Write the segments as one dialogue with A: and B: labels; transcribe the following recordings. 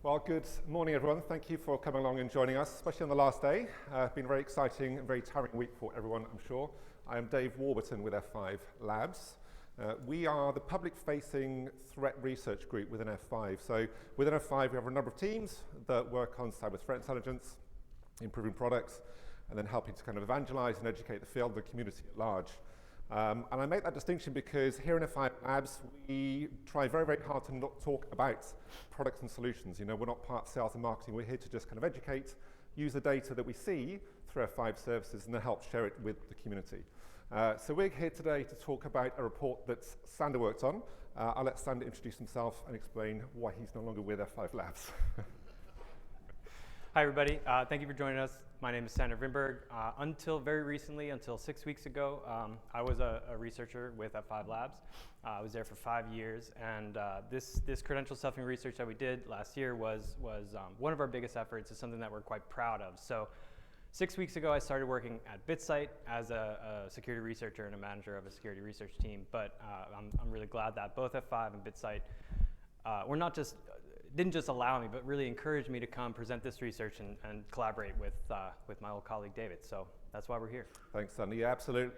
A: Well, good morning, everyone. Thank you for coming along and joining us, especially on the last day. It's been a very exciting and very tiring week for everyone, I'm sure. I am Dave Warburton with F5 Labs. We are the public-facing threat research group within F5. So within F5, we have a number of teams that work on cyber threat intelligence, improving products, and then helping to kind of evangelize and educate the field, the community at large. And I make that distinction because here in F5 Labs, we try very, very hard to not talk about products and solutions. You know, we're not part of sales and marketing. We're here to just kind of educate, use the data that we see through F5 services, and then help share it with the community. So we're here today to talk about a report that Sander worked on. I'll let Sander introduce himself and explain why he's no longer with F5 Labs.
B: Hi, everybody. Thank you for joining us. My name is Sander Wimberg. Until very recently, until 6 weeks ago, I was a researcher with F5 Labs. I was there for 5 years, and this credential stuffing research that we did last year was one of our biggest efforts. It's something that we're quite proud of. So 6 weeks ago, I started working at BitSight as a security researcher and a manager of a security research team. But I'm really glad that both F5 and BitSight were not just didn't just allow me, but really encouraged me to come present this research and collaborate with my old colleague David. So that's why we're here.
A: Thanks, Sander. Yeah, absolutely.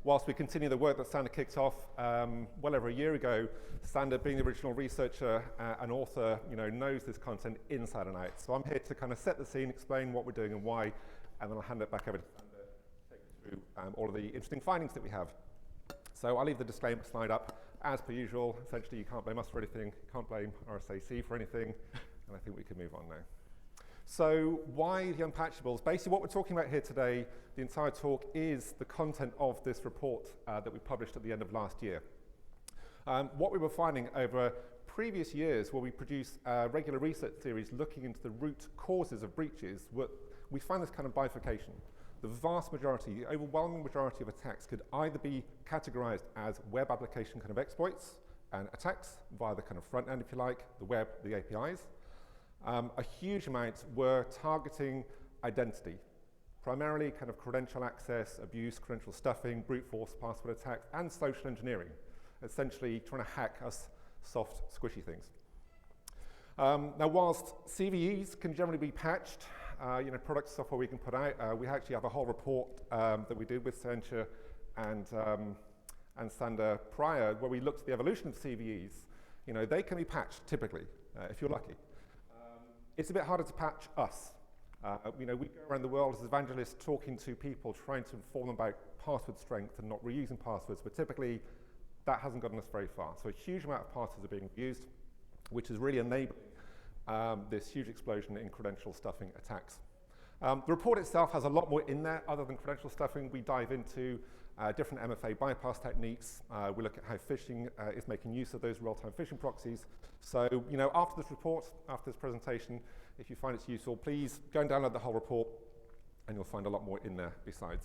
A: Whilst we continue the work that Sander kicked off well over a year ago, Sander, being the original researcher and author, knows this content inside and out. So I'm here to kind of set the scene, explain what we're doing and why, and then I'll hand it back over to Sander to take us through all of the interesting findings that we have. So I'll leave the disclaimer slide up. As per usual, essentially you can't blame us for anything, you can't blame RSAC for anything, and I think we can move on now. So why the unpatchables? Basically what we're talking about here today, the entire talk, is the content of this report that we published at the end of last year. What we were finding over previous years where we produced a regular research series looking into the root causes of breaches, we find this kind of bifurcation. The vast majority, the overwhelming majority of attacks could either be categorized as web application kind of exploits and attacks via the kind of front end, if you like, the web, the APIs. A huge amount were targeting identity, primarily kind of credential access, abuse, credential stuffing, brute force password attacks, and social engineering, essentially trying to hack us soft, squishy things. Now, whilst CVEs can generally be patched, product software we can put out, we actually have a whole report that we did with Accenture and Sander prior, where we looked at the evolution of CVEs. They can be patched typically, if you're lucky. It's a bit harder to patch us. We go around the world as evangelists talking to people, trying to inform them about password strength and not reusing passwords, but typically that hasn't gotten us very far. So a huge amount of passwords are being used, which is really enabling this huge explosion in credential stuffing attacks. The report itself has a lot more in there other than credential stuffing. We dive into different MFA bypass techniques. We look at how phishing is making use of those real-time phishing proxies. So, after this report, after this presentation, if you find it's useful, please go and download the whole report, and you'll find a lot more in there besides.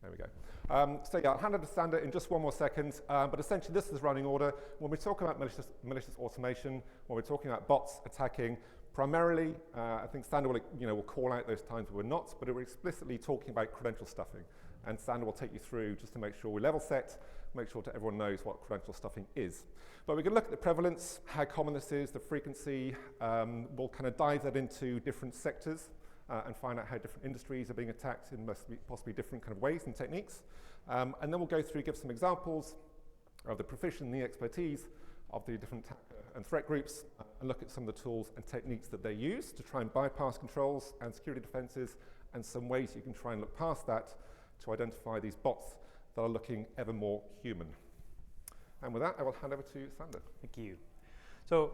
A: There we go. I'll hand it to Sander in just one more second, but essentially this is running order. When we talk about malicious automation, when we're talking about bots attacking, primarily, I think Sander will call out those times where we're not, but we're explicitly talking about credential stuffing. And Sander will take you through just to make sure we level set, make sure that everyone knows what credential stuffing is. But we can look at the prevalence, how common this is, the frequency. We'll kind of dive that into different sectors and find out how different industries are being attacked in possibly different kind of ways and techniques. And then we'll go through, give some examples of the proficiency, the expertise of the different attacker and threat groups, and look at some of the tools and techniques that they use to try and bypass controls and security defenses, and some ways you can try and look past that to identify these bots that are looking ever more human. And with that, I will hand over to Sander.
B: Thank you. So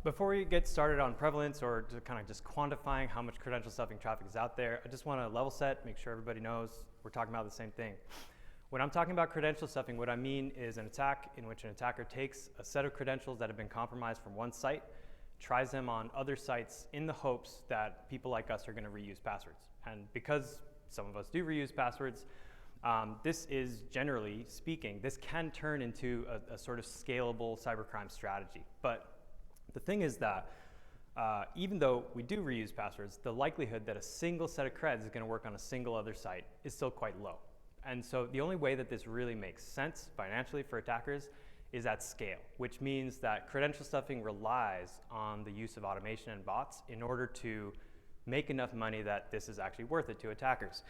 B: before we get started on prevalence or to kind of just quantifying how much credential stuffing traffic is out there, I just want to level set, make sure everybody knows we're talking about the same thing. When I'm talking about credential stuffing, what I mean is an attack in which an attacker takes a set of credentials that have been compromised from one site, tries them on other sites in the hopes that people like us are going to reuse passwords. And because some of us do reuse passwords, this is, generally speaking, this can turn into a sort of scalable cybercrime strategy. But the thing is that even though we do reuse passwords, the likelihood that a single set of creds is going to work on a single other site is still quite low. And so the only way that this really makes sense financially for attackers is at scale, which means that credential stuffing relies on the use of automation and bots in order to make enough money that this is actually worth it to attackers.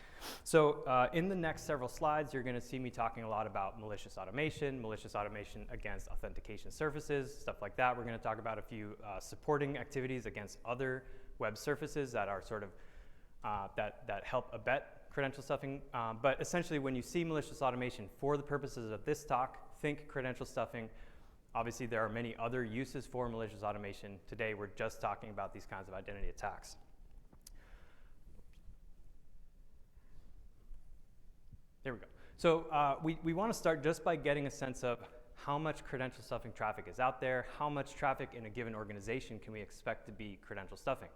B: So in the next several slides, you're going to see me talking a lot about malicious automation against authentication services, stuff like that. We're going to talk about a few supporting activities against other web surfaces that are sort of that help abet credential stuffing. But essentially, when you see malicious automation for the purposes of this talk, think credential stuffing. Obviously, there are many other uses for malicious automation. Today, we're just talking about these kinds of identity attacks. There we go. So we want to start just by getting a sense of how much credential stuffing traffic is out there, how much traffic in a given organization can we expect to be credential stuffing.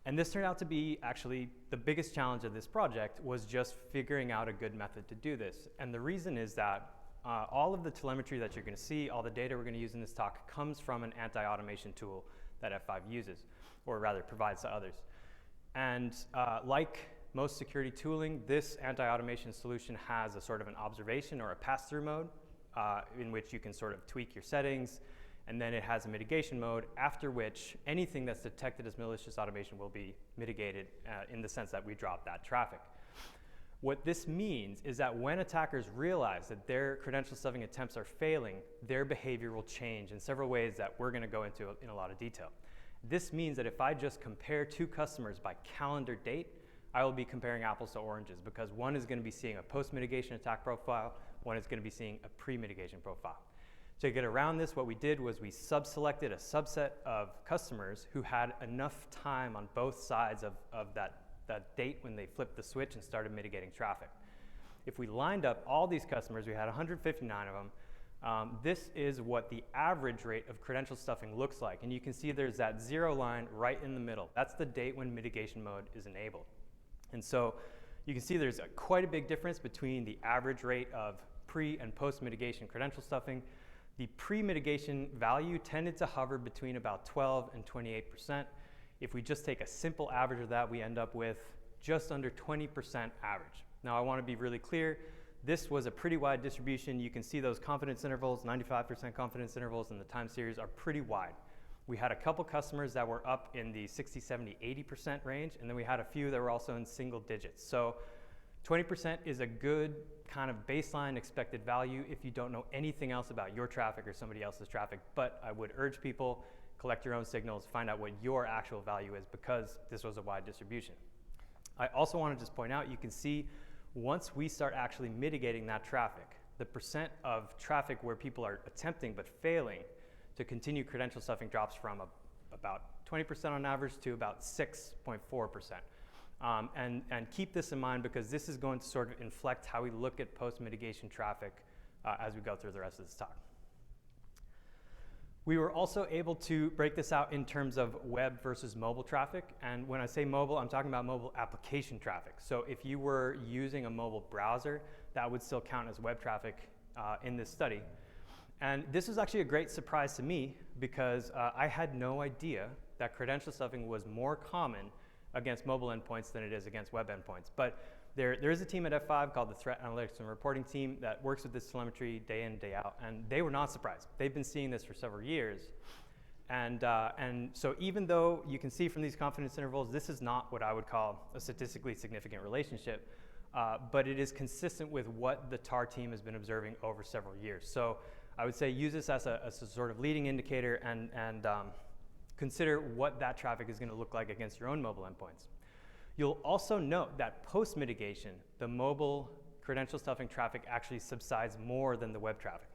B: And this turned out to be actually the biggest challenge of this project was just figuring out a good method to do this. And the reason is that all of the telemetry that you're going to see, all the data we're going to use in this talk comes from an anti-automation tool that F5 uses, or rather provides to others. And like most security tooling, this anti-automation solution has a sort of an observation or a pass-through mode in which you can sort of tweak your settings, and then it has a mitigation mode, after which anything that's detected as malicious automation will be mitigated in the sense that we drop that traffic. What this means is that when attackers realize that their credential stuffing attempts are failing, their behavior will change in several ways that we're going to go into in a lot of detail. This means that if I just compare two customers by calendar date, I will be comparing apples to oranges, because one is going to be seeing a post-mitigation attack profile, one is going to be seeing a pre-mitigation profile. To get around this, what we did was we sub-selected a subset of customers who had enough time on both sides of that date when they flipped the switch and started mitigating traffic. If we lined up all these customers, we had 159 of them, this is what the average rate of credential stuffing looks like. And you can see there's that zero line right in the middle. That's the date when mitigation mode is enabled. And so you can see there's quite a big difference between the average rate of pre and post mitigation credential stuffing. The pre-mitigation value tended to hover between about 12 and 28%. If we just take a simple average of that, we end up with just under 20% average. Now, I want to be really clear. This was a pretty wide distribution. You can see those confidence intervals, 95% confidence intervals, and the time series are pretty wide. We had a couple customers that were up in the 60, 70, 80% range, and then we had a few that were also in single digits. So 20% is a good kind of baseline expected value if you don't know anything else about your traffic or somebody else's traffic. But I would urge people, collect your own signals, find out what your actual value is, because this was a wide distribution. I also want to just point out, you can see once we start actually mitigating that traffic, the percent of traffic where people are attempting but failing to continue credential stuffing drops from about 20% on average to about 6.4%. And keep this in mind, because this is going to sort of inflect how we look at post-mitigation traffic as we go through the rest of this talk. We were also able to break this out in terms of web versus mobile traffic. And when I say mobile, I'm talking about mobile application traffic. So if you were using a mobile browser, that would still count as web traffic in this study. And this was actually a great surprise to me, because I had no idea that credential stuffing was more common against mobile endpoints than it is against web endpoints. But there is a team at F5 called the Threat Analytics and Reporting Team that works with this telemetry day in, day out, and they were not surprised. They've been seeing this for several years. And so even though you can see from these confidence intervals, this is not what I would call a statistically significant relationship, but it is consistent with what the TAR team has been observing over several years. So I would say use this as a sort of leading indicator, and consider what that traffic is going to look like against your own mobile endpoints. You'll also note that post-mitigation, the mobile credential stuffing traffic actually subsides more than the web traffic.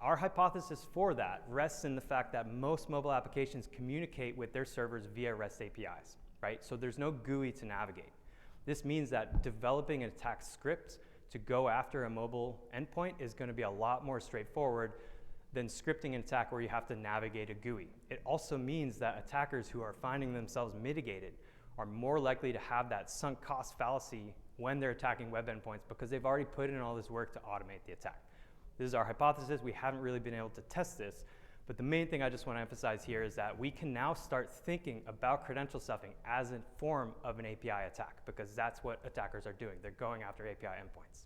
B: Our hypothesis for that rests in the fact that most mobile applications communicate with their servers via REST APIs, right? So there's no GUI to navigate. This means that developing an attack script to go after a mobile endpoint is going to be a lot more straightforward than scripting an attack where you have to navigate a GUI. It also means that attackers who are finding themselves mitigated are more likely to have that sunk cost fallacy when they're attacking web endpoints, because they've already put in all this work to automate the attack. This is our hypothesis. We haven't really been able to test this, but the main thing I just want to emphasize here is that we can now start thinking about credential stuffing as a form of an API attack, because that's what attackers are doing. They're going after API endpoints.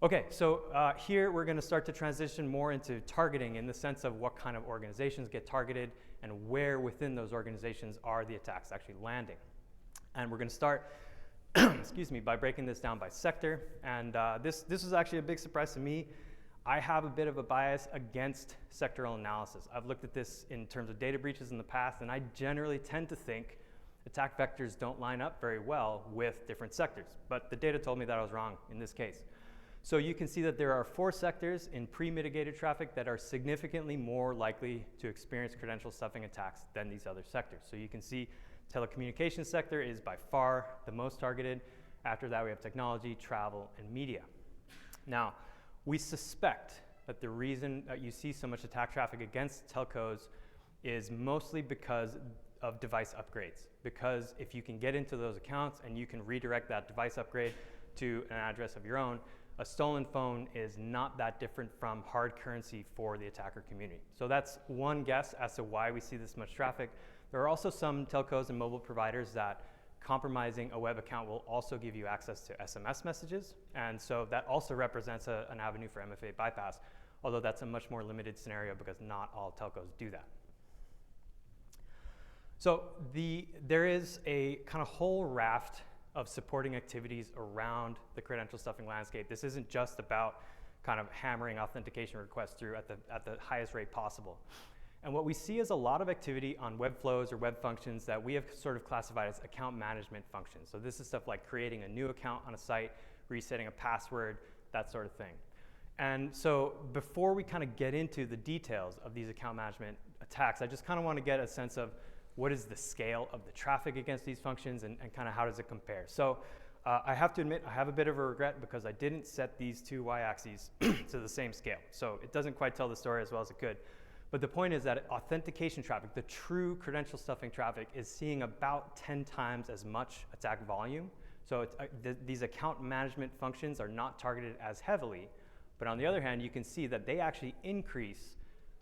B: Okay, so here we're going to start to transition more into targeting in the sense of what kind of organizations get targeted and where within those organizations are the attacks actually landing. And we're going to start, excuse me, by breaking this down by sector. And this was actually a big surprise to me. I have a bit of a bias against sectoral analysis. I've looked at this in terms of data breaches in the past, and I generally tend to think attack vectors don't line up very well with different sectors. But the data told me that I was wrong in this case. So you can see that there are 4 sectors in pre-mitigated traffic that are significantly more likely to experience credential stuffing attacks than these other sectors. So you can see telecommunications sector is by far the most targeted. After that, we have technology, travel, and media. Now, we suspect that the reason that you see so much attack traffic against telcos is mostly because of device upgrades. Because if you can get into those accounts and you can redirect that device upgrade to an address of your own, a stolen phone is not that different from hard currency for the attacker community. So that's one guess as to why we see this much traffic. There are also some telcos and mobile providers that compromising a web account will also give you access to SMS messages. And so that also represents an avenue for MFA bypass, although that's a much more limited scenario because not all telcos do that. So there is a kind of whole raft of supporting activities around the credential stuffing landscape. This isn't just about kind of hammering authentication requests through at the highest rate possible. And what we see is a lot of activity on web flows or web functions that we have sort of classified as account management functions. So this is stuff like creating a new account on a site, resetting a password, that sort of thing. And so before we kind of get into the details of these account management attacks, I just kind of want to get a sense of what is the scale of the traffic against these functions and kind of how does it compare. So I have to admit, I have a bit of a regret because I didn't set these 2 y-axes to the same scale. So it doesn't quite tell the story as well as it could. But the point is that authentication traffic, the true credential stuffing traffic, is seeing about 10 times as much attack volume. So these account management functions are not targeted as heavily. But on the other hand, you can see that they actually increase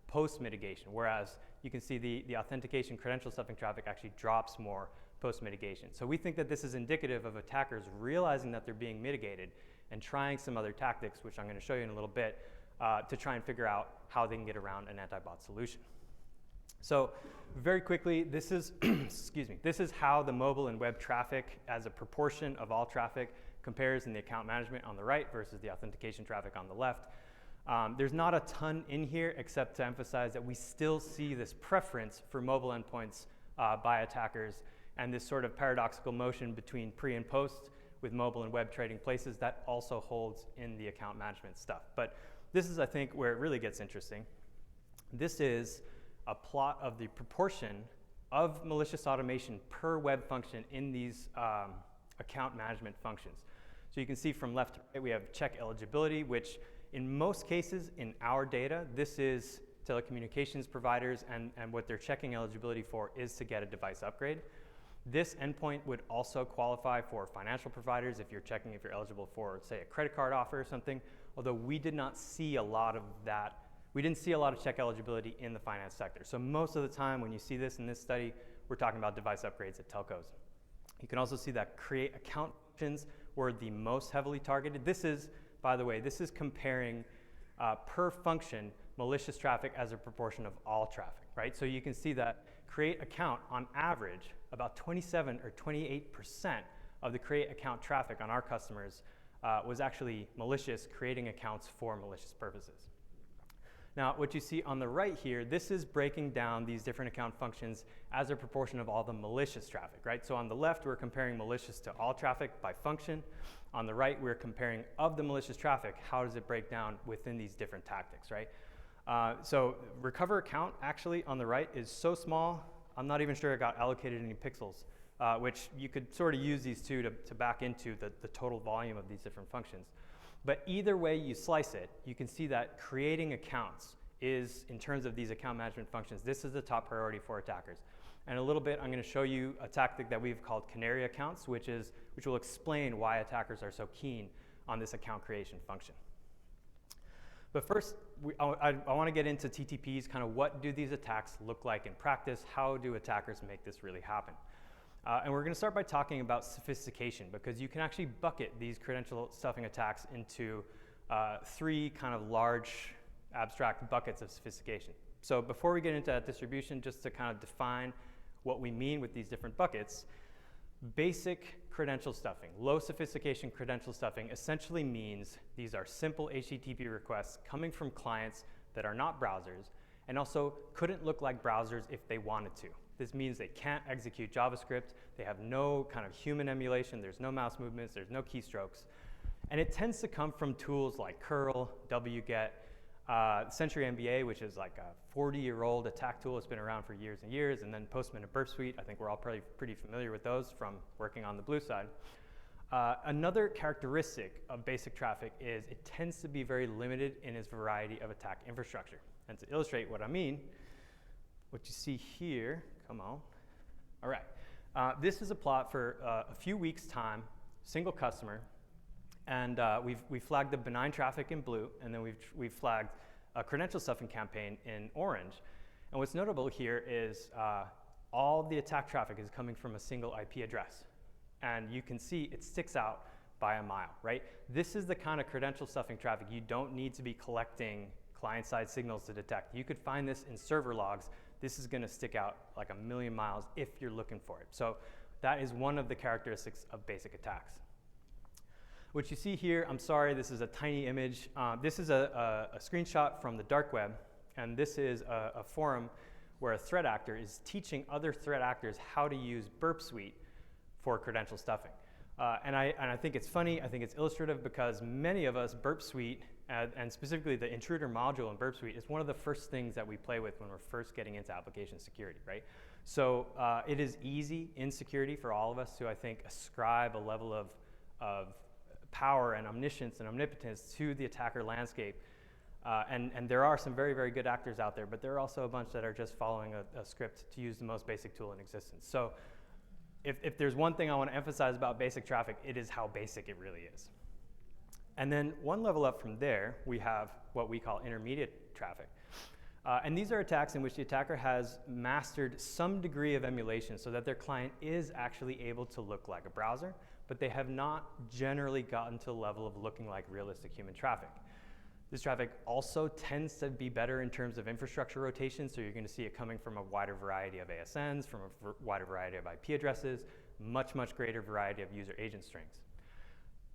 B: post-mitigation, whereas you can see the authentication credential stuffing traffic actually drops more post-mitigation. So we think that this is indicative of attackers realizing that they're being mitigated and trying some other tactics, which I'm going to show you in a little bit, to try and figure out how they can get around an anti-bot solution. So very quickly, this is, excuse me, this is how the mobile and web traffic as a proportion of all traffic compares in the account management on the right versus the authentication traffic on the left. There's not a ton in here except to emphasize that we still see this preference for mobile endpoints by attackers and this sort of paradoxical motion between pre and post with mobile and web trading places that also holds in the account management stuff. But this is, I think, where it really gets interesting. This is a plot of the proportion of malicious automation per web function in these account management functions. So you can see from left to right, we have check eligibility, which in most cases in our data, this is telecommunications providers and what they're checking eligibility for is to get a device upgrade. This endpoint would also qualify for financial providers if you're checking if you're eligible for, say, a credit card offer or something, although we did not see a lot of that. We didn't see a lot of check eligibility in the finance sector. So most of the time when you see this in this study, we're talking about device upgrades at telcos. You can also see that create account functions were the most heavily targeted. This is, by the way, this is comparing per function malicious traffic as a proportion of all traffic, right? So you can see that create account on average, about 27 or 28% of the create account traffic on our customers was actually malicious, creating accounts for malicious purposes. Now, what you see on the right here, this is breaking down these different account functions as a proportion of all the malicious traffic, right? So on the left, we're comparing malicious to all traffic by function. On the right, we're comparing of the malicious traffic, how does it break down within these different tactics, right? So recover account actually on the right is so small, I'm not even sure it got allocated any pixels, which you could sort of use these two to back into the total volume of these different functions. But either way you slice it, you can see that creating accounts is, in terms of these account management functions, this is the top priority for attackers. And a little bit, I'm going to show you a tactic that we've called canary accounts, which will explain why attackers are so keen on this account creation function. But first, I want to get into TTPs, kind of what do these attacks look like in practice? How do attackers make this really happen? And we're going to start by talking about sophistication, because you can actually bucket these credential stuffing attacks into three kind of large abstract buckets of sophistication. So before we get into that distribution, just to kind of define what we mean with these different buckets, basic credential stuffing, low sophistication credential stuffing essentially means these are simple HTTP requests coming from clients that are not browsers and also couldn't look like browsers if they wanted to. This means they can't execute JavaScript, they have no kind of human emulation, there's no mouse movements, there's no keystrokes. And it tends to come from tools like curl, wget, Sentry MBA, which is like a 40-year-old attack tool. It's been around for years and years. And then Postman and Burp Suite. I think we're all probably pretty familiar with those from working on the blue side. Another characteristic of basic traffic is it tends to be very limited in its variety of attack infrastructure. And to illustrate what I mean, what you see here, come on. All right. This is a plot for a few weeks' time, single customer. And we've flagged the benign traffic in blue, and then we've flagged a credential stuffing campaign in orange. And what's notable here is all the attack traffic is coming from a single IP address. And you can see it sticks out by a mile, right? This is the kind of credential stuffing traffic you don't need to be collecting client-side signals to detect. You could find this in server logs. This is going to stick out like a million miles if you're looking for it. So that is one of the characteristics of basic attacks. What you see here, I'm sorry, this is a tiny image. This is a screenshot from the dark web, and this is a forum where a threat actor is teaching other threat actors how to use Burp Suite for credential stuffing. And I think it's funny, I think it's illustrative because many of us, Burp Suite, and specifically the intruder module in Burp Suite, is one of the first things that we play with when we're first getting into application security, right? So it is easy in security for all of us to, I think, ascribe a level of power and omniscience and omnipotence to the attacker landscape. And there are some very, very good actors out there, but there are also a bunch that are just following a script to use the most basic tool in existence. So if there's one thing I want to emphasize about basic traffic, it is how basic it really is. And then one level up from there, we have what we call intermediate traffic. And these are attacks in which the attacker has mastered some degree of emulation so that their client is actually able to look like a browser, but they have not generally gotten to the level of looking like realistic human traffic. This traffic also tends to be better in terms of infrastructure rotation, so you're going to see it coming from a wider variety of ASNs, from a wider variety of IP addresses, much, much greater variety of user agent strings.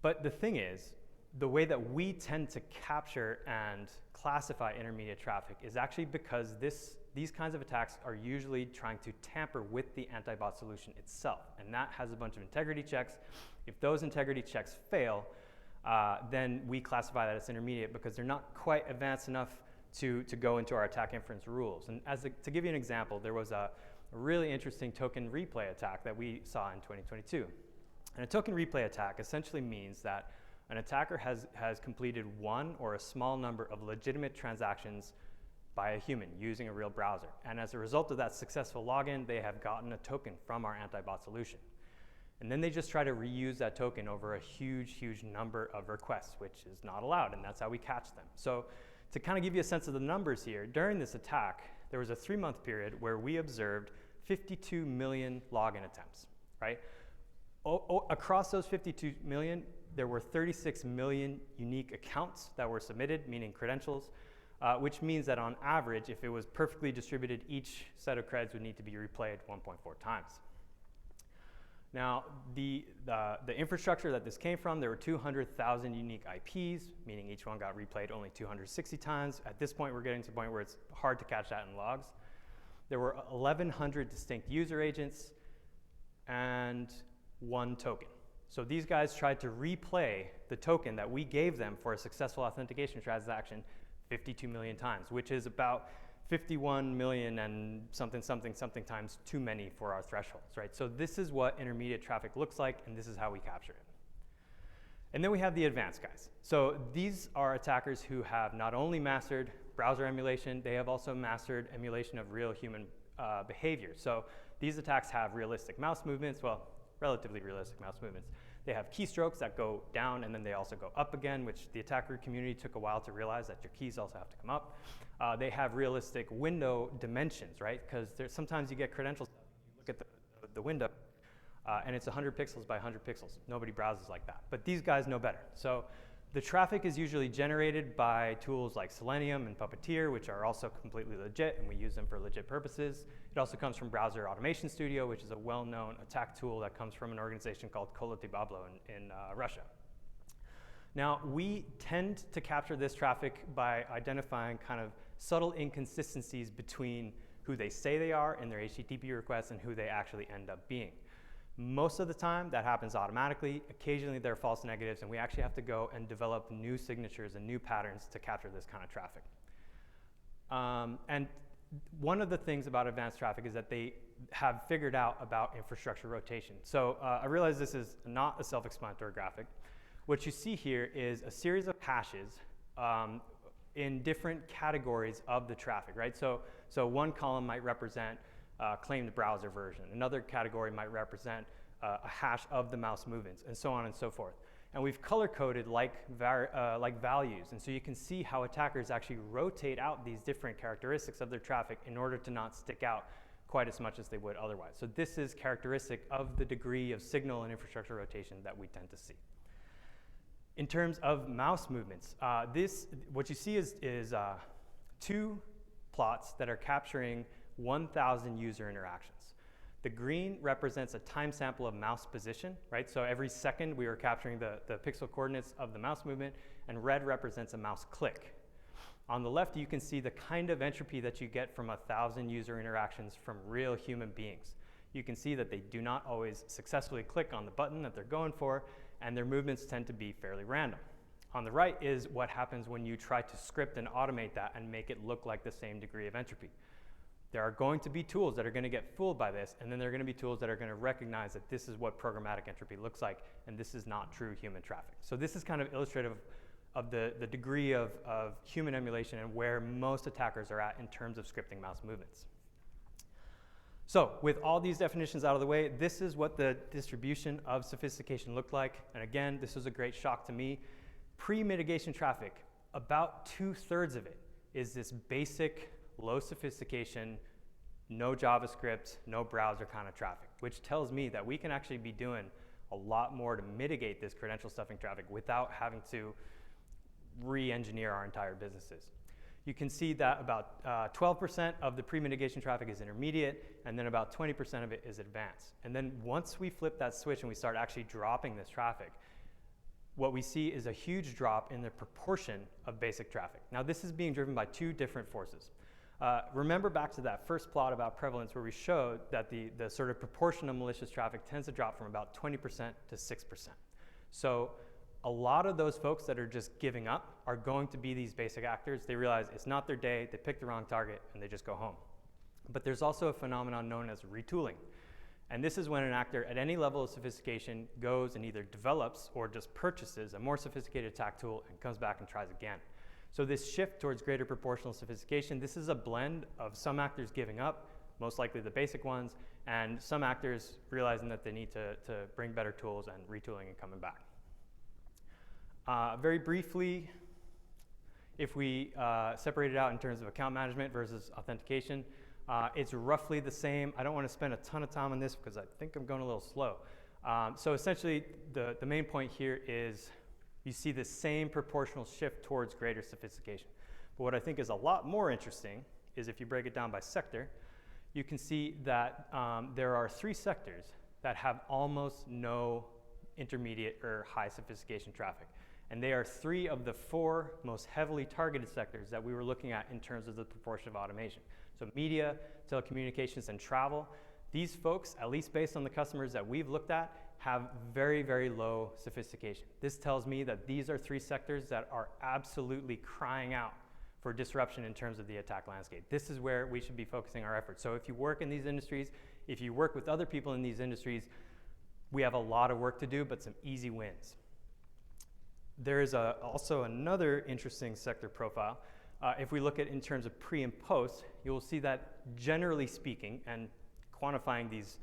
B: But the thing is, the way that we tend to capture and classify intermediate traffic is actually because these kinds of attacks are usually trying to tamper with the anti-bot solution itself, and that has a bunch of integrity checks. If those integrity checks fail, then we classify that as intermediate because they're not quite advanced enough to go into our attack inference rules. And to give you an example, there was a really interesting token replay attack that we saw in 2022. And a token replay attack essentially means that an attacker has completed one or a small number of legitimate transactions by a human using a real browser. And as a result of that successful login, they have gotten a token from our anti-bot solution. And then they just try to reuse that token over a huge, huge number of requests, which is not allowed, and that's how we catch them. So to kind of give you a sense of the numbers here, during this attack, there was a 3-month period where we observed 52 million login attempts, right? Across those 52 million, there were 36 million unique accounts that were submitted, meaning credentials, which means that on average, if it was perfectly distributed, each set of creds would need to be replayed 1.4 times. Now, the infrastructure that this came from, there were 200,000 unique IPs, meaning each one got replayed only 260 times. At this point, we're getting to the point where it's hard to catch that in logs. There were 1,100 distinct user agents and 1 token. So these guys tried to replay the token that we gave them for a successful authentication transaction 52 million times, which is about 51 million and something times too many for our thresholds, right? So this is what intermediate traffic looks like, and this is how we capture it. And then we have the advanced guys. So these are attackers who have not only mastered browser emulation, they have also mastered emulation of real human behavior. So these attacks have realistic mouse movements, well, relatively realistic mouse movements. They have keystrokes that go down and then they also go up again, which the attacker community took a while to realize that your keys also have to come up. They have realistic window dimensions, right? Because sometimes you get credentials, you look at the window, and it's 100 pixels by 100 pixels. Nobody browses like that. But these guys know better. So The traffic is usually generated by tools like Selenium and Puppeteer, which are also completely legit, and we use them for legit purposes. It also comes from Browser Automation Studio, which is a well-known attack tool that comes from an organization called Kolotibablo in Russia. Now, we tend to capture this traffic by identifying kind of subtle inconsistencies between who they say they are in their HTTP requests and who they actually end up being. Most of the time, that happens automatically. Occasionally, there are false negatives, and we actually have to go and develop new signatures and new patterns to capture this kind of traffic. And one of the things about advanced traffic is that they have figured out about infrastructure rotation. So I realize this is not a self-explanatory graphic. What you see here is a series of hashes in different categories of the traffic, right? So one column might represent claimed browser version. Another category might represent a hash of the mouse movements, and so on and so forth. And we've color-coded like values, and so you can see how attackers actually rotate out these different characteristics of their traffic in order to not stick out quite as much as they would otherwise. So this is characteristic of the degree of signal and infrastructure rotation that we tend to see. In terms of mouse movements, what you see is two plots that are capturing 1,000 user interactions. The green represents a time sample of mouse position, right? So every second we are capturing the pixel coordinates of the mouse movement, and red represents a mouse click. On the left, you can see the kind of entropy that you get from 1,000 user interactions from real human beings. You can see that they do not always successfully click on the button that they're going for, and their movements tend to be fairly random. On the right is what happens when you try to script and automate that and make it look like the same degree of entropy. There are going to be tools that are going to get fooled by this, and then there are going to be tools that are going to recognize that this is what programmatic entropy looks like, and this is not true human traffic. So this is kind of illustrative of the degree of human emulation and where most attackers are at in terms of scripting mouse movements. So with all these definitions out of the way, this is what the distribution of sophistication looked like. And again, this was a great shock to me. Pre-mitigation traffic, about 2/3 of it is this basic, low sophistication, no JavaScript, no browser kind of traffic, which tells me that we can actually be doing a lot more to mitigate this credential stuffing traffic without having to re-engineer our entire businesses. You can see that about 12% of the pre-mitigation traffic is intermediate, and then about 20% of it is advanced. And then once we flip that switch and we start actually dropping this traffic, what we see is a huge drop in the proportion of basic traffic. Now, this is being driven by two different forces. Remember back to that first plot about prevalence where we showed that the sort of proportion of malicious traffic tends to drop from about 20% to 6%. So a lot of those folks that are just giving up are going to be these basic actors. They realize it's not their day, they pick the wrong target, and they just go home. But there's also a phenomenon known as retooling. And this is when an actor at any level of sophistication goes and either develops or just purchases a more sophisticated attack tool and comes back and tries again. So this shift towards greater proportional sophistication, this is a blend of some actors giving up, most likely the basic ones, and some actors realizing that they need to bring better tools and retooling and coming back. Very briefly, if we separate it out in terms of account management versus authentication, it's roughly the same. I don't want to spend a ton of time on this because I think I'm going a little slow. So essentially, the main point here is you see the same proportional shift towards greater sophistication. But what I think is a lot more interesting is if you break it down by sector, you can see that there are 3 sectors that have almost no intermediate or high sophistication traffic. And they are 3 of the 4 most heavily targeted sectors that we were looking at in terms of the proportion of automation. So media, telecommunications, and travel. These folks, at least based on the customers that we've looked at, have very, very low sophistication. This tells me that these are 3 sectors that are absolutely crying out for disruption in terms of the attack landscape. This is where we should be focusing our efforts. So if you work in these industries, if you work with other people in these industries, we have a lot of work to do, but some easy wins. There is also another interesting sector profile. If we look at in terms of pre and post, you will see that generally speaking, and quantifying these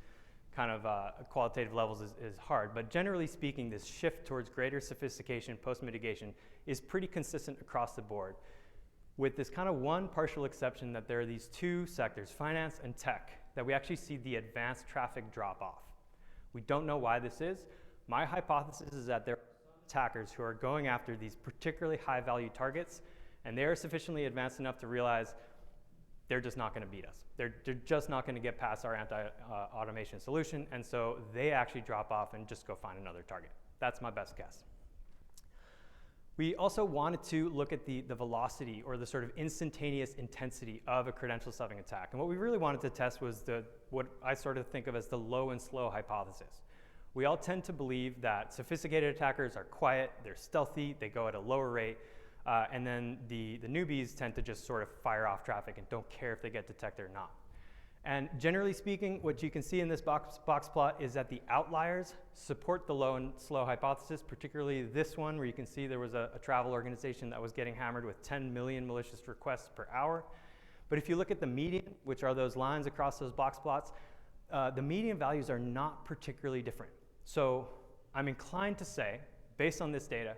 B: kind of qualitative levels is hard, but generally speaking, this shift towards greater sophistication post-mitigation is pretty consistent across the board, with this kind of one partial exception that there are these 2 sectors, finance and tech, that we actually see the advanced traffic drop off. We don't know why this is. My hypothesis is that there are some attackers who are going after these particularly high-value targets, and they are sufficiently advanced enough to realize they're just not going to beat us. They're just not going to get past our anti-automation solution, and so they actually drop off and just go find another target. That's my best guess. We also wanted to look at the velocity or the sort of instantaneous intensity of a credential stuffing attack. And what we really wanted to test was what I sort of think of as the low and slow hypothesis. We all tend to believe that sophisticated attackers are quiet, they're stealthy, they go at a lower rate, and then the newbies tend to just sort of fire off traffic and don't care if they get detected or not. And generally speaking, what you can see in this box plot is that the outliers support the low and slow hypothesis, particularly this one where you can see there was a travel organization that was getting hammered with 10 million malicious requests per hour. But if you look at the median, which are those lines across those box plots, the median values are not particularly different. So I'm inclined to say, based on this data,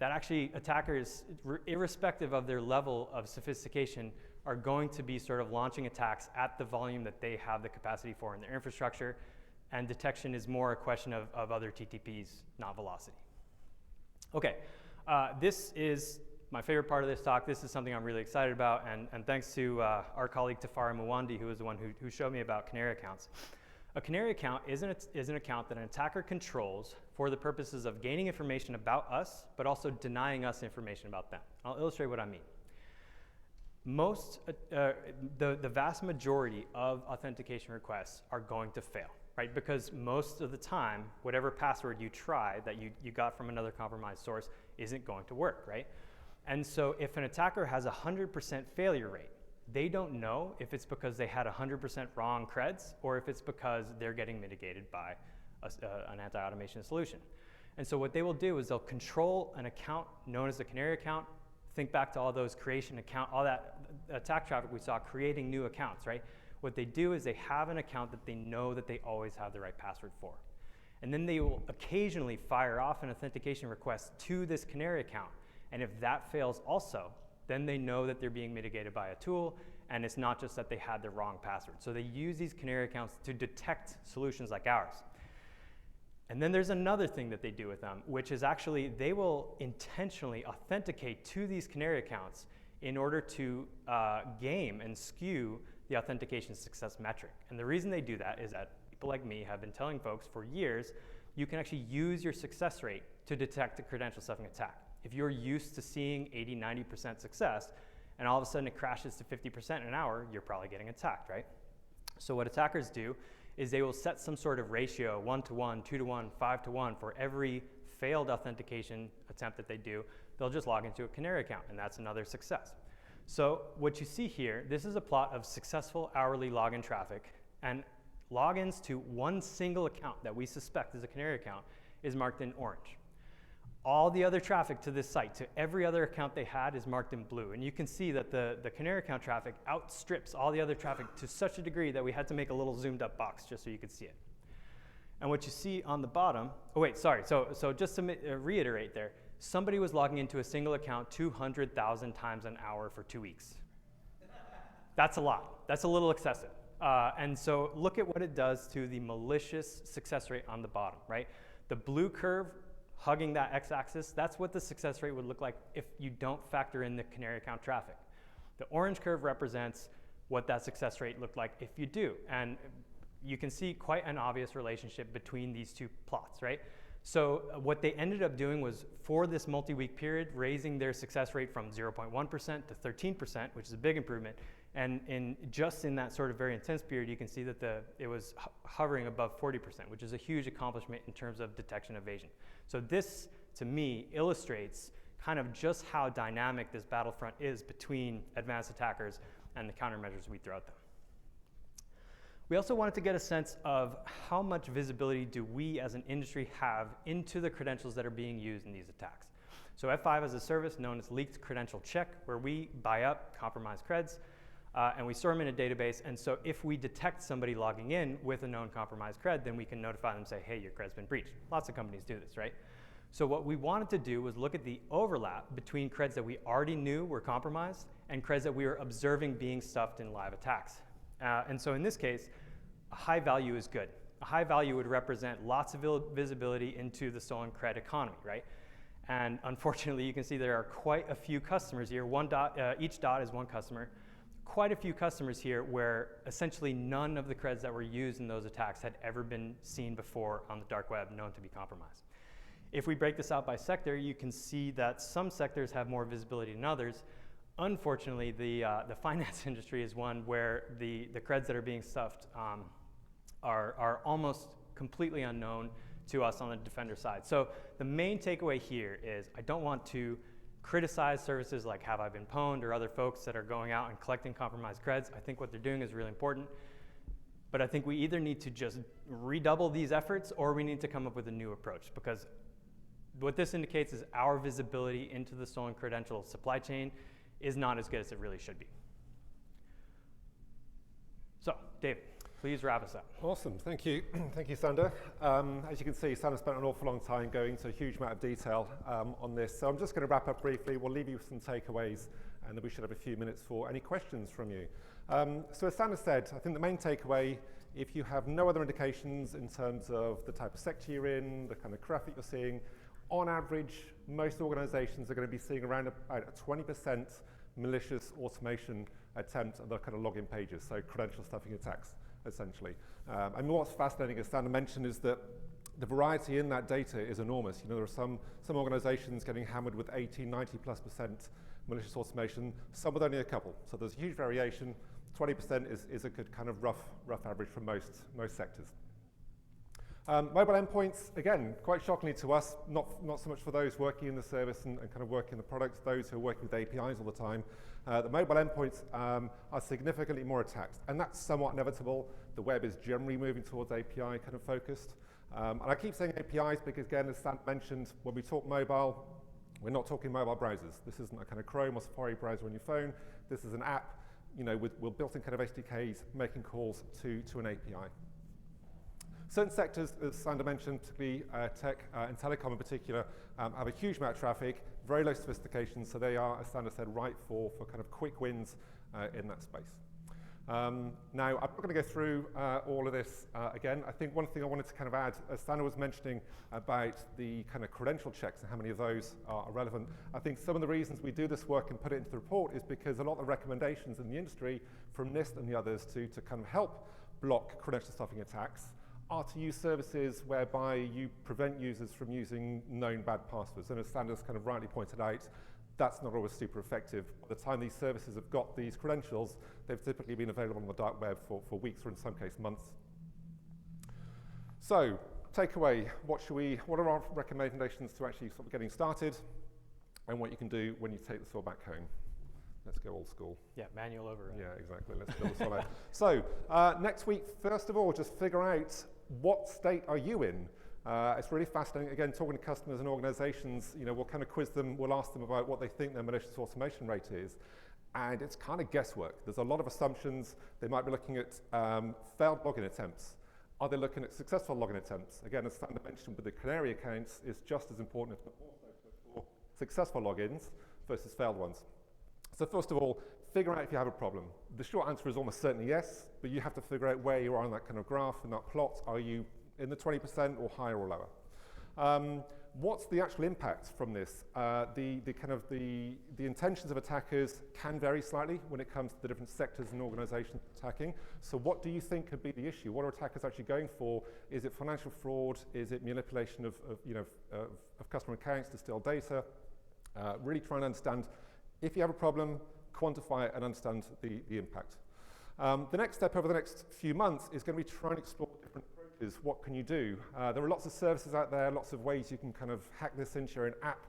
B: that actually attackers, irrespective of their level of sophistication, are going to be sort of launching attacks at the volume that they have the capacity for in their infrastructure, and detection is more a question of other TTPs, not velocity. Okay, this is my favorite part of this talk. This is something I'm really excited about, and thanks to our colleague Tafari Mwandi, who was the one who showed me about canary accounts. A canary account is an account that an attacker controls for the purposes of gaining information about us, but also denying us information about them. I'll illustrate what I mean. The vast majority of authentication requests are going to fail, right? Because most of the time, whatever password you try that you got from another compromised source isn't going to work, right? And so if an attacker has a 100% failure rate, they don't know if it's because they had 100% wrong creds or if it's because they're getting mitigated by an anti-automation solution. And so what they will do is they'll control an account known as the canary account. Think back to all those creation account, all that attack traffic we saw creating new accounts, right? What they do is they have an account that they know that they always have the right password for. And then they will occasionally fire off an authentication request to this canary account. And if that fails also, then they know that they're being mitigated by a tool, and it's not just that they had the wrong password. So they use these canary accounts to detect solutions like ours. And then there's another thing that they do with them, which is actually they will intentionally authenticate to these canary accounts in order to game and skew the authentication success metric. And the reason they do that is that people like me have been telling folks for years, you can actually use your success rate to detect a credential stuffing attack. If you're used to seeing 80, 90% success, and all of a sudden it crashes to 50% in an hour, you're probably getting attacked, right? So what attackers do is they will set some sort of ratio, 1-to-1, 2-to-1, 5-to-1 for every failed authentication attempt that they do. They'll just log into a canary account, and that's another success. So what you see here, this is a plot of successful hourly login traffic, and logins to one single account that we suspect is a canary account is marked in orange. All the other traffic to this site, to every other account they had, is marked in blue. And you can see that the canary account traffic outstrips all the other traffic to such a degree that we had to make a little zoomed up box just so you could see it. And what you see on the bottom, oh wait, sorry, so just to reiterate there, somebody was logging into a single account 200,000 times an hour for 2 weeks. That's a lot. That's a little excessive. And so look at what it does to the malicious success rate on the bottom, right? The blue curve hugging that x-axis, that's what the success rate would look like if you don't factor in the canary account traffic. The orange curve represents what that success rate looked like if you do. And you can see quite an obvious relationship between these two plots, right? So what they ended up doing was, for this multi-week period, raising their success rate from 0.1% to 13%, which is a big improvement. And just in that sort of very intense period, you can see that it was hovering above 40%, which is a huge accomplishment in terms of detection evasion. So this, to me, illustrates kind of just how dynamic this battlefront is between advanced attackers and the countermeasures we throw at them. We also wanted to get a sense of how much visibility do we as an industry have into the credentials that are being used in these attacks. So F5 has a service known as Leaked Credential Check, where we buy up compromised creds, and we store them in a database. And so if we detect somebody logging in with a known compromised cred, then we can notify them and say, hey, your cred's been breached. Lots of companies do this, right? So what we wanted to do was look at the overlap between creds that we already knew were compromised and creds that we were observing being stuffed in live attacks. And so in this case, a high value is good. A high value would represent lots of visibility into the stolen cred economy, right? And unfortunately, you can see there are quite a few customers here. Each dot is one customer. Quite a few customers here where essentially none of the creds that were used in those attacks had ever been seen before on the dark web, known to be compromised. If we break this out by sector, you can see that some sectors have more visibility than others. Unfortunately, the finance industry is one where the creds that are being stuffed are almost completely unknown to us on the Defender side. So the main takeaway here is I don't want to criticize services like Have I Been Pwned or other folks that are going out and collecting compromised creds. I think what they're doing is really important. But I think we either need to just redouble these efforts or we need to come up with a new approach, because what this indicates is our visibility into the stolen credential supply chain is not as good as it really should be. So, David, please wrap us up.
A: Awesome, thank you. Thank you, Sander. As you can see, Sander spent an awful long time going into a huge amount of detail on this. So I'm just going to wrap up briefly. We'll leave you with some takeaways, and then we should have a few minutes for any questions from you. So as Sander said, I think the main takeaway, if you have no other indications in terms of the type of sector you're in, the kind of traffic you're seeing, on average, most organizations are going to be seeing around about a 20% malicious automation attempt at the kind of login pages, so credential stuffing attacks, essentially. And what's fascinating, as Sander mentioned, is that the variety in that data is enormous. You know, there are some organizations getting hammered with 80, 90+% malicious automation, some with only a couple. So there's huge variation. 20% is a good kind of rough average for most sectors. Mobile endpoints, again, quite shockingly to us, not so much for those working in the service and kind of working the products, those who are working with APIs all the time. The mobile endpoints are significantly more attacked, and that's somewhat inevitable. The web is generally moving towards API kind of focused. And I keep saying APIs because, again, as Stan mentioned, when we talk mobile, we're not talking mobile browsers. This isn't a kind of Chrome or Safari browser on your phone. This is an app, you know, with built-in kind of SDKs making calls to an API. Certain sectors, as Sander mentioned, particularly tech and telecom in particular, have a huge amount of traffic, very low sophistication, so they are, as Sander said, ripe for kind of quick wins in that space. Now, I'm not going to go through all of this again. I think one thing I wanted to kind of add, as Sander was mentioning about the kind of credential checks and how many of those are relevant, I think some of the reasons we do this work and put it into the report is because a lot of the recommendations in the industry from NIST and the others to kind of help block credential stuffing attacks are to use services whereby you prevent users from using known bad passwords. And as Sander's kind of rightly pointed out, that's not always super effective. By the time these services have got these credentials, they've typically been available on the dark web for weeks or in some cases months. So, takeaway, what are our recommendations to actually sort of getting started and what you can do when you take this all back home? Let's go old school.
B: Yeah, manual override.
A: Yeah, exactly. Let's build this all out. So, next week, first of all, just figure out what state are you in? It's really fascinating. Again, talking to customers and organizations, you know, we'll kind of quiz them, we'll ask them about what they think their malicious automation rate is. And it's kind of guesswork. There's a lot of assumptions. They might be looking at failed login attempts. Are they looking at successful login attempts? Again, as Sander mentioned with the Canary accounts, it's just as important, if not more so, for successful logins versus failed ones. So first of all, figure out if you have a problem. The short answer is almost certainly yes, but you have to figure out where you are on that kind of graph and that plot. Are you in the 20% or higher or lower? What's the actual impact from this? The intentions of attackers can vary slightly when it comes to the different sectors and organizations attacking. So what do you think could be the issue? What are attackers actually going for? Is it financial fraud? Is it manipulation of customer accounts to steal data? Really trying to understand if you have a problem, quantify it and understand the impact. The next step over the next few months is going to be trying to explore different approaches. What can you do? There are lots of services out there, lots of ways you can kind of hack this into your own app,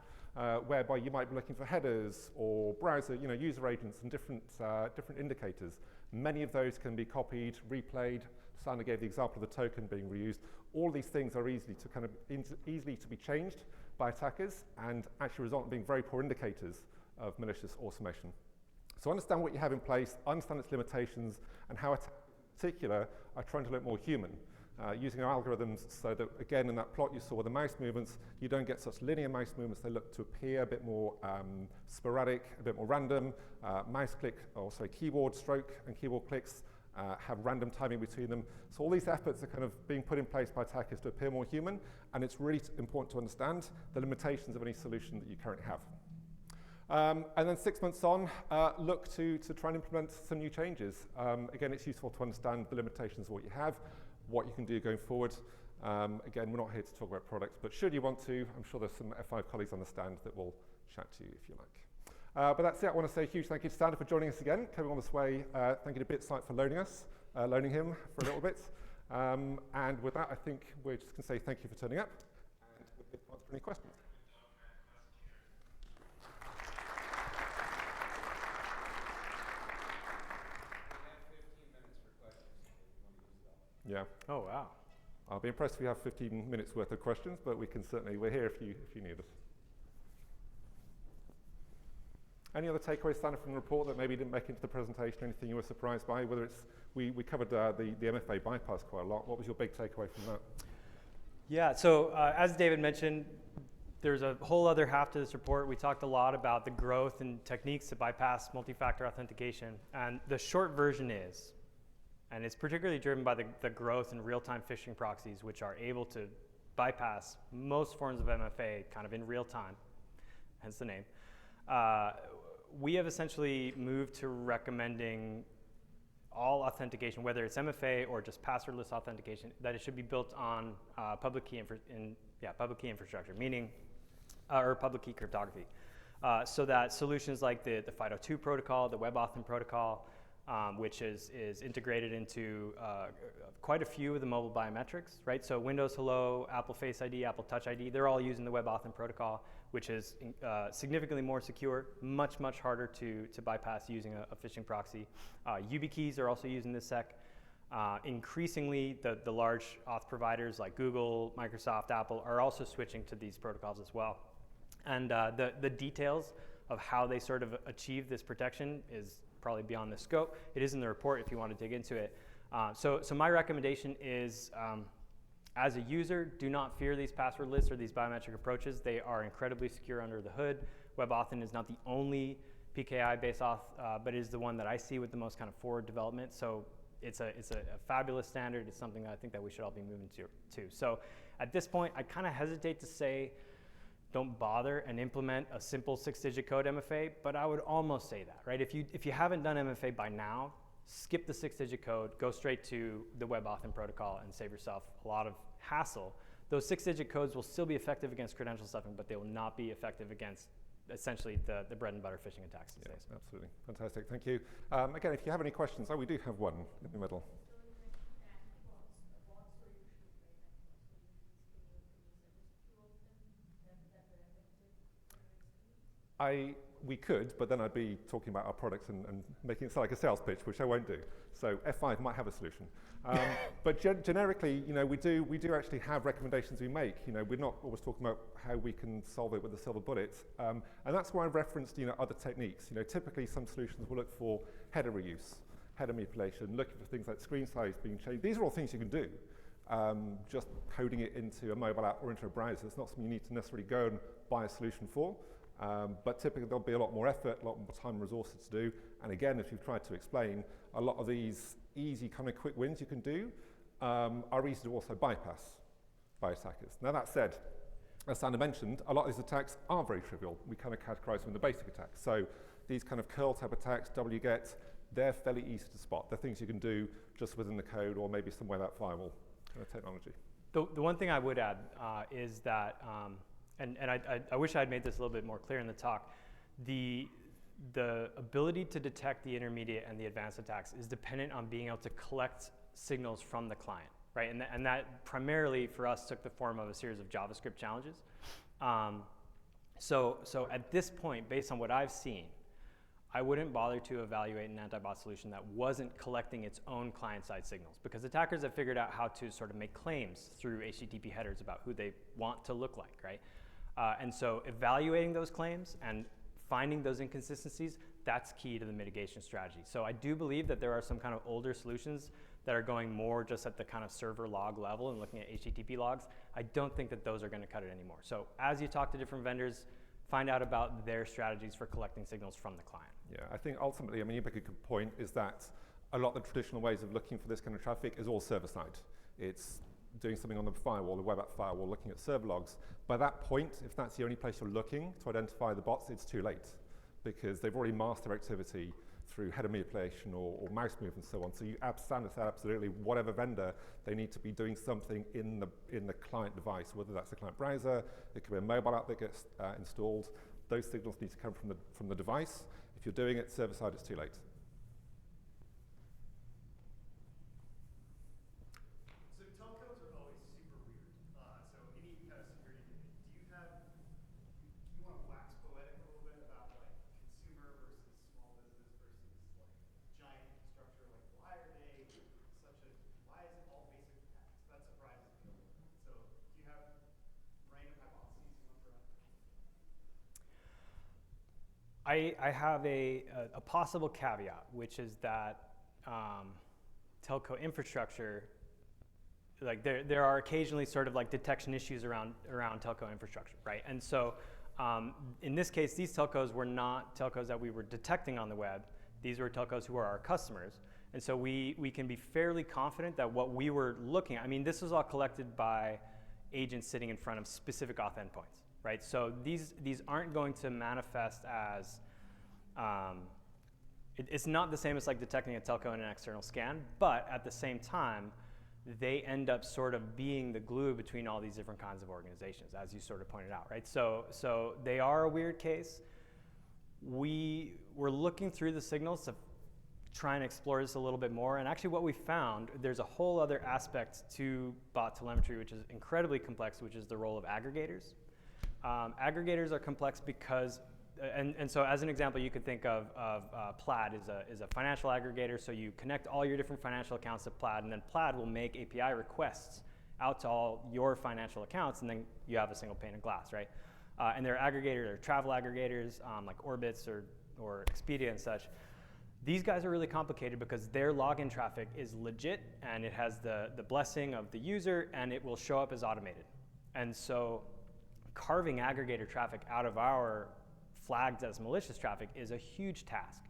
A: whereby you might be looking for headers or browser, user agents and different indicators. Many of those can be copied, replayed. Sander gave the example of the token being reused. All these things are easily to be changed by attackers and actually result in being very poor indicators of malicious automation. So understand what you have in place, understand its limitations, and how attackers in particular are trying to look more human, using our algorithms so that, again, in that plot you saw with the mouse movements, you don't get such linear mouse movements. They look to appear a bit more sporadic, a bit more random, keyboard stroke and keyboard clicks have random timing between them. So all these efforts are kind of being put in place by attackers to appear more human, and it's really important to understand the limitations of any solution that you currently have. And then 6 months on, look to try and implement some new changes. Again, it's useful to understand the limitations of what you have, what you can do going forward. Again, we're not here to talk about products, but should you want to, I'm sure there's some F5 colleagues on the stand that will chat to you if you like. But that's it. I want to say a huge thank you to Sander for joining us again, coming on this way. Thank you to BitSight for loaning him for a little bit. And with that, I think we're just going to say thank you for turning up, and we'll answer any questions. Yeah.
B: Oh, wow.
A: I'll be impressed if you have 15 minutes worth of questions, but we're here if you need us. Any other takeaways, Sander, from the report that maybe didn't make it into the presentation, anything you were surprised by? Whether it's, we covered the MFA bypass quite a lot. What was your big takeaway from that?
B: Yeah, so as David mentioned, there's a whole other half to this report. We talked a lot about the growth and techniques to bypass multi-factor authentication. And the short version is, and it's particularly driven by the growth in real-time phishing proxies, which are able to bypass most forms of MFA kind of in real time, hence the name. We have essentially moved to recommending all authentication, whether it's MFA or just passwordless authentication, that it should be built on public key infrastructure, meaning or public key cryptography, so that solutions like the FIDO2 protocol, the WebAuthn protocol, which is integrated into quite a few of the mobile biometrics, right? So Windows Hello, Apple Face ID, Apple Touch ID, they're all using the WebAuthn protocol, which is significantly more secure, much harder to bypass using a phishing proxy. YubiKeys are also using this sec. Increasingly, the large auth providers like Google, Microsoft, Apple are also switching to these protocols as well. And the details of how they sort of achieve this protection is probably beyond the scope. It is in the report if you want to dig into it. So my recommendation is, as a user, do not fear these passwordless or these biometric approaches. They are incredibly secure under the hood. WebAuthn is not the only PKI-based auth, but it is the one that I see with the most kind of forward development. So it's a fabulous standard. It's something that I think that we should all be moving to. So at this point, I kind of hesitate to say don't bother and implement a simple 6-digit code MFA, but I would almost say that, right? If you haven't done MFA by now, skip the 6-digit code, go straight to the WebAuthn protocol and save yourself a lot of hassle. Those 6-digit codes will still be effective against credential stuffing, but they will not be effective against essentially the bread and butter phishing attacks these days.
A: Absolutely. Fantastic. Thank you. Again, if you have any questions, we do have one in the middle. We could, but then I'd be talking about our products and making it sound like a sales pitch, which I won't do. So F5 might have a solution. But generically, we do actually have recommendations we make. We're not always talking about how we can solve it with a silver bullet. And that's why I referenced, other techniques. Typically some solutions will look for header reuse, header manipulation, looking for things like screen size being changed. These are all things you can do. Just coding it into a mobile app or into a browser. It's not something you need to necessarily go and buy a solution for. But typically there'll be a lot more effort, a lot more time and resources to do. And again, as we've tried to explain, a lot of these easy kind of quick wins you can do are easy to also bypass by attackers. Now that said, as Sander mentioned, a lot of these attacks are very trivial. We kind of categorize them in the basic attacks. So these kind of curl type attacks, wget, they're fairly easy to spot. They're things you can do just within the code or maybe somewhere that firewall kind of technology.
B: The one thing I would add is that and I wish I had made this a little bit more clear in the talk. The ability to detect the intermediate and the advanced attacks is dependent on being able to collect signals from the client, right? And that primarily for us took the form of a series of JavaScript challenges. So at this point, based on what I've seen, I wouldn't bother to evaluate an anti-bot solution that wasn't collecting its own client-side signals, because attackers have figured out how to sort of make claims through HTTP headers about who they want to look like, right? And so evaluating those claims and finding those inconsistencies, that's key to the mitigation strategy. So I do believe that there are some kind of older solutions that are going more just at the kind of server log level and looking at HTTP logs. I don't think that those are going to cut it anymore. So as you talk to different vendors, find out about their strategies for collecting signals from the client.
A: Yeah, I think ultimately, you make a good point, is that a lot of the traditional ways of looking for this kind of traffic is all server-side. It's doing something on the firewall, the web app firewall, looking at server logs. By that point, if that's the only place you're looking to identify the bots, it's too late, because they've already masked their activity through header manipulation or mouse move and so on. So you standard set absolutely whatever vendor, they need to be doing something in the client device, whether that's the client browser, it could be a mobile app that gets installed. Those signals need to come from the device. If you're doing it server-side, it's too late.
C: So telcos are always super weird. So any kind of security data, do you want to wax poetic a little bit about like consumer versus small business versus like giant infrastructure? Like why is it all basic text? That surprises me a little bit. So do you have random hypotheses you want to throw out?
B: I have a possible caveat, which is that telco infrastructure, like there are occasionally sort of like detection issues around telco infrastructure, right? And so in this case, these telcos were not telcos that we were detecting on the web. These were telcos who are our customers. And so we can be fairly confident that what we were looking at, I mean, this was all collected by agents sitting in front of specific auth endpoints, right? So these aren't going to manifest as, it's not the same as like detecting a telco in an external scan, but at the same time, they end up sort of being the glue between all these different kinds of organizations, as you sort of pointed out, right? So they are a weird case. We were looking through the signals to try and explore this a little bit more, and actually what we found, there's a whole other aspect to bot telemetry, which is incredibly complex, which is the role of aggregators. Aggregators are complex because, and so as an example, you could think of Plaid is a financial aggregator. So you connect all your different financial accounts to Plaid, and then Plaid will make API requests out to all your financial accounts, and then you have a single pane of glass, right? And there are aggregators, there are travel aggregators like Orbitz or Expedia and such. These guys are really complicated because their login traffic is legit, and it has the blessing of the user, and it will show up as automated. And so carving aggregator traffic out of our flagged as malicious traffic is a huge task.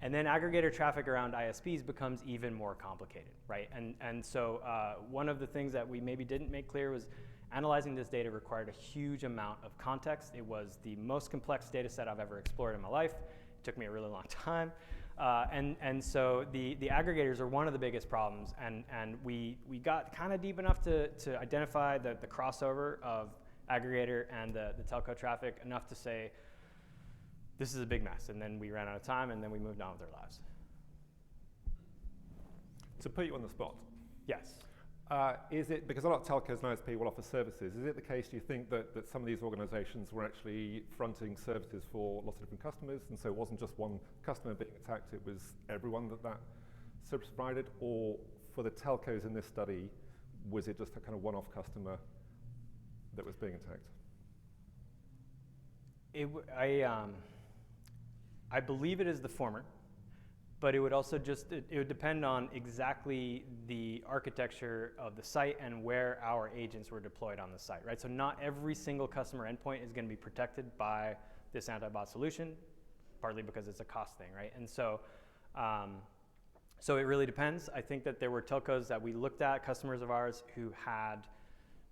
B: And then aggregator traffic around ISPs becomes even more complicated, right? And so one of the things that we maybe didn't make clear was analyzing this data required a huge amount of context. It was the most complex data set I've ever explored in my life. It took me a really long time. And so the aggregators are one of the biggest problems, and we got kind of deep enough to identify the crossover of aggregator and the telco traffic enough to say, this is a big mess, and then we ran out of time, and then we moved on with our lives.
A: To put you on the spot.
B: Yes.
A: Is it, because a lot of telcos and ISP will offer services, is it the case, do you think, that some of these organizations were actually fronting services for lots of different customers, and so it wasn't just one customer being attacked, it was everyone that service provided, or for the telcos in this study, was it just a kind of one-off customer that was being attacked?
B: I believe it is the former, but it would also it would depend on exactly the architecture of the site and where our agents were deployed on the site, right? So not every single customer endpoint is going to be protected by this anti-bot solution, partly because it's a cost thing, right? And so, so it really depends. I think that there were telcos that we looked at, customers of ours, who had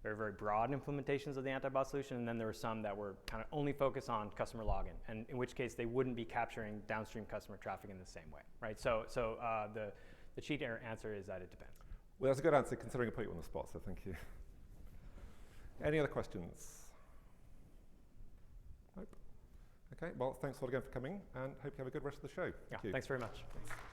B: very, very broad implementations of the anti-bot solution, and then there were some that were kind of only focused on customer login, and in which case they wouldn't be capturing downstream customer traffic in the same way, right? So the cheat answer is that it depends.
A: Well, that's a good answer considering I put you on the spot, so thank you. Any other questions? Nope. Okay, well, thanks a lot again for coming, and hope you have a good rest of the show.
B: Yeah, thanks very much.
A: Thanks.